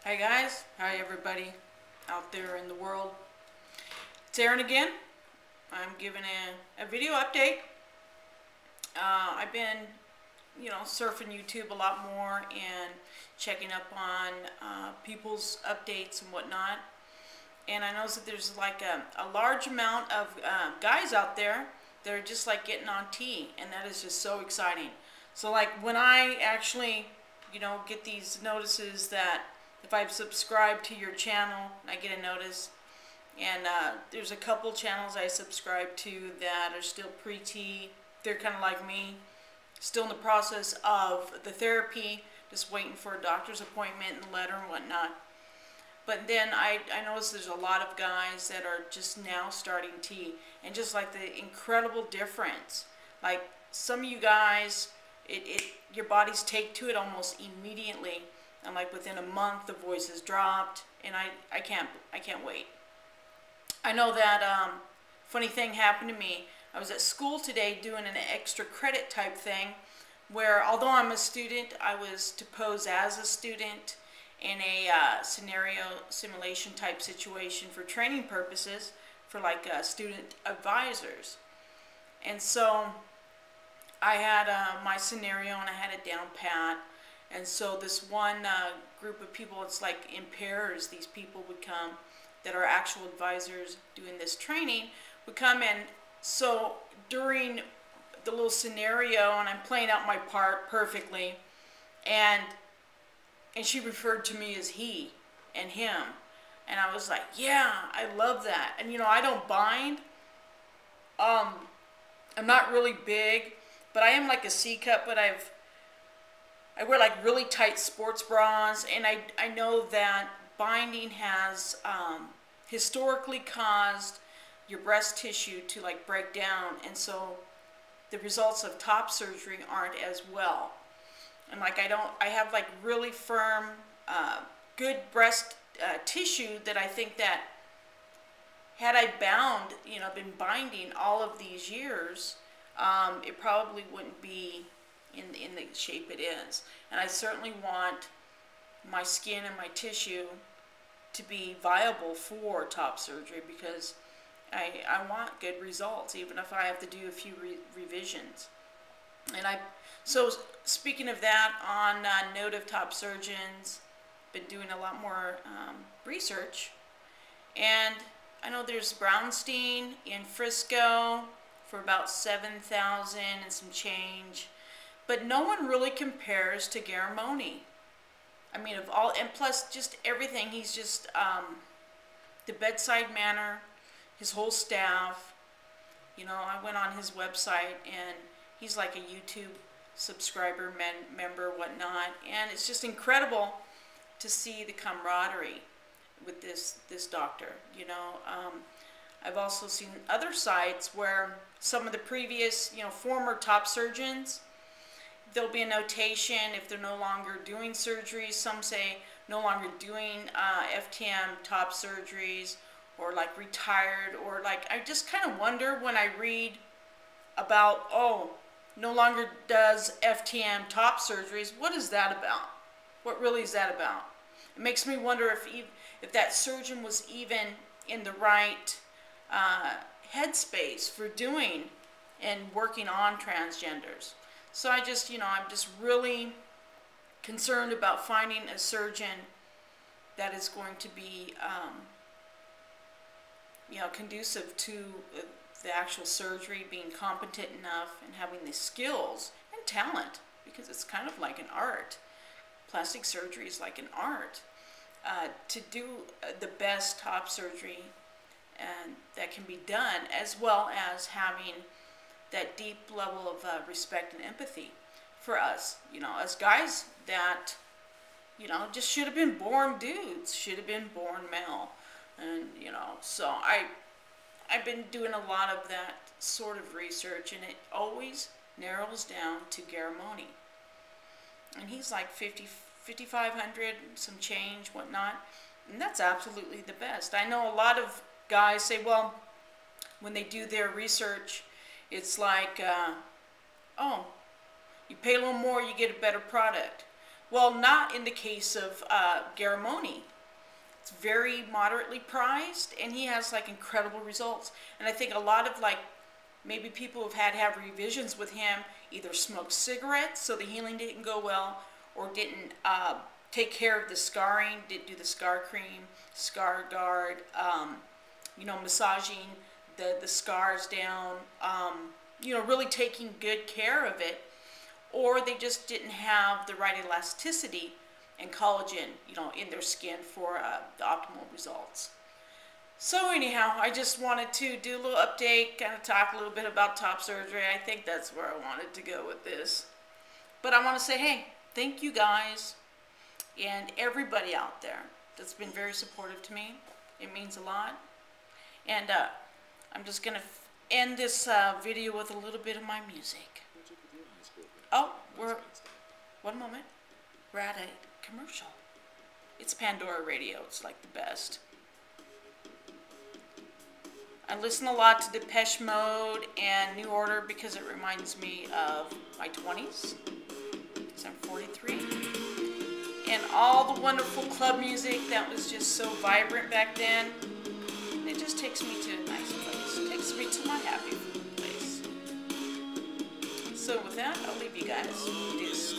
Hi guys, hi everybody out there in the world. It's Erin again. I'm giving a video update. I've been, surfing YouTube a lot more and checking up on people's updates and whatnot. And I noticed that there's like a large amount of guys out there that are just like getting on T, and that is just so exciting. So like when I actually, get these notices that if I've subscribed to your channel, I get a notice. And there's a couple channels I subscribe to that are still pre-T. They're kind of like me, still in the process of the therapy, just waiting for a doctor's appointment and letter and whatnot. But then I noticed there's a lot of guys that are just now starting T, and just like the incredible difference. Like some of you guys, your bodies take to it almost immediately, and like within a month the voice has dropped, and I can't wait. I know that funny thing happened to me. I was at school today doing an extra credit type thing where, although I'm a student, I was to pose as a student in a scenario simulation type situation for training purposes for like student advisors. And so I had my scenario and I had it down pat. And so this one group of people, it's like in pairs, these people would come that are actual advisors doing this training, would come in. So during the little scenario, and I'm playing out my part perfectly, and she referred to me as he and him. And I was like, yeah, I love that. And I don't bind. I'm not really big, but I am like a C cup, but I wear like really tight sports bras, and I know that binding has historically caused your breast tissue to like break down, and so the results of top surgery aren't as well. And like I have like really firm, good breast tissue that I think that had I bound, been binding all of these years, it probably wouldn't be in the shape it is. And I certainly want my skin and my tissue to be viable for top surgery, because I want good results, even if I have to do a few revisions. And so speaking of that, on note of top surgeons, been doing a lot more research, and I know there's Brownstein in Frisco for about 7,000 and some change, but no one really compares to Garamoni. I mean, of all, and plus just everything, he's just the bedside manner, his whole staff. I went on his website, and he's like a YouTube subscriber, member, whatnot, and it's just incredible to see the camaraderie with this doctor. I've also seen other sites where some of the previous, former top surgeons, there'll be a notation if they're no longer doing surgeries. Some say no longer doing FTM top surgeries, or like retired, or like I just kind of wonder when I read about, oh, no longer does FTM top surgeries. What is that about? What really is that about? It makes me wonder if that surgeon was even in the right headspace for doing and working on transgenders. So I'm just really concerned about finding a surgeon that is going to be, conducive to the actual surgery, being competent enough and having the skills and talent, because it's kind of like an art. Plastic surgery is like an art, to do the best top surgery and that can be done, as well as having that deep level of respect and empathy for us, as guys that, just should have been born dudes, should have been born male. And, so I've been doing a lot of that sort of research, and it always narrows down to Garamoni. And he's like 5,500, some change, whatnot, and that's absolutely the best. I know a lot of guys say, well, when they do their research, it's like, oh, you pay a little more, you get a better product. Well, not in the case of Garamoni. It's very moderately priced, and he has like incredible results. And I think a lot of like maybe people who've had to have revisions with him either smoked cigarettes, so the healing didn't go well, or didn't take care of the scarring, didn't do the scar cream, scar guard, you know, massaging the scars down, you know, really taking good care of it, or they just didn't have the right elasticity and collagen, you know, in their skin for the optimal results. So anyhow, I just wanted to do a little update, kind of talk a little bit about top surgery. I think that's where I wanted to go with this. But I want to say, hey, thank you guys and everybody out there that's been very supportive to me. It means a lot. And I'm just going to end this video with a little bit of my music. Oh, one moment. We're at a commercial. It's Pandora Radio. It's like the best. I listen a lot to Depeche Mode and New Order because it reminds me of my 20s, because I'm 43. And all the wonderful club music that was just so vibrant back then. It just takes me to a nice place. It takes me to my happy place. So with that, I'll leave you guys. Deuce.